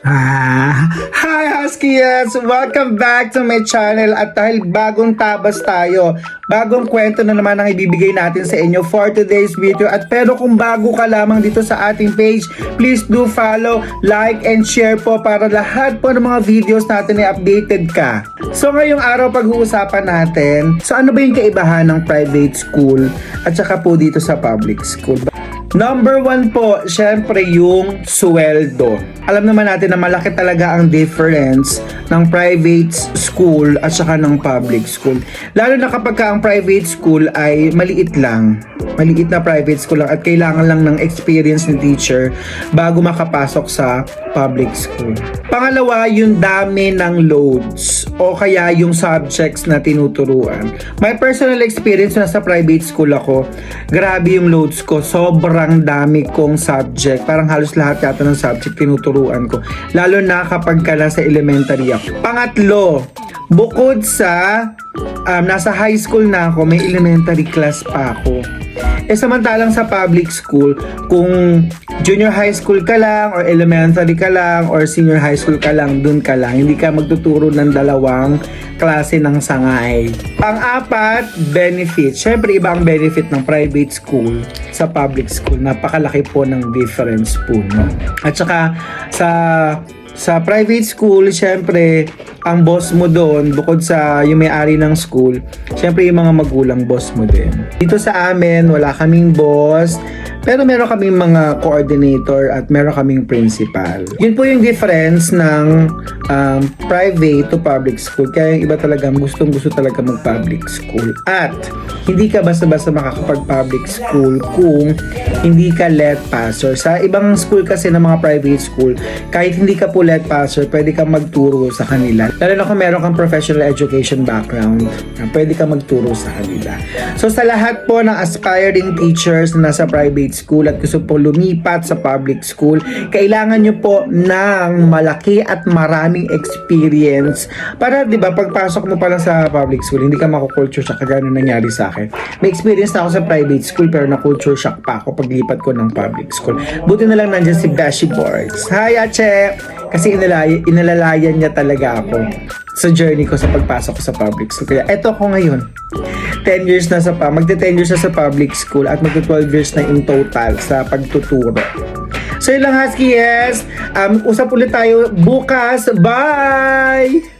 Hi Huskies! Welcome back to my channel at dahil bagong tabas tayo, bagong kwento na naman ang ibibigay natin sa inyo for today's video. At pero kung bago ka lamang dito sa ating page, please do follow, like, and share po para lahat po ng mga videos natin ay updated ka. So ngayong araw pag-uusapan natin, so ano ba yung kaibahan ng private school at saka po dito sa public school? Number 1 po, syempre yung sweldo. Alam naman natin na malaki talaga ang difference ng private school at saka ng public school. Lalo na kapag ang private school ay maliit lang. Maliit na private school lang at kailangan lang ng experience ni teacher bago makapasok sa public school. Pangalawa, yung dami ng loads o kaya yung subjects na tinuturuan. My personal experience na sa private school ako, grabe yung loads ko. Sobrang dami kong subject. Parang halos lahat yata ng subject tinuturuan ko. Lalo na kapag ka nasa elementary ako. Pangatlo, bukod sa nasa high school na ako, may elementary class pa ako. Samantalang sa public school, kung junior high school ka lang, or elementary ka lang, or senior high school ka lang, dun ka lang. Hindi ka magtuturo ng dalawang klase ng sangay. Pang-apat, benefit. Siyempre, iba ang benefit ng private school sa public school. Napakalaki po ng difference po. No? At saka, sa private school, syempre, ang boss mo doon, bukod sa yung may-ari ng school, syempre yung mga magulang boss mo din. Dito sa amin, wala kaming boss, pero meron kaming mga coordinator at meron kaming principal. Yun po yung difference ng private to public school. Kaya yung iba talaga, gustong-gusto talaga mag-public school. At hindi ka basta-basta makakapag-public school kung hindi ka let passer. Sa ibang school kasi ng mga private school, kahit hindi ka po let passer, pwede ka magturo sa kanila. Lalo na kung meron kang professional education background, pwede ka magturo sa kanila. So sa lahat po ng aspiring teachers na nasa private school at gusto po lumipat sa public school, kailangan nyo po ng malaki at maraming experience para, di ba, pagpasok mo pa lang sa public school, hindi ka mako-culture shock kagaya nung nangyari sa akin. May experience na ako sa private school pero na-culture shock pa ako paglipat ko ng public school. Buti na lang nandiyan si Beshi Boards. Hi, Ache! Kasi inalalayan niya talaga ako sa journey ko sa pagpasok ko sa public school. Kaya eto ako ngayon. 10 years na magte-10 years na sa public school at magte-12 years na in total sa pagtuturo. So yun lang, Husky, yes. Usap ulit tayo bukas. Bye!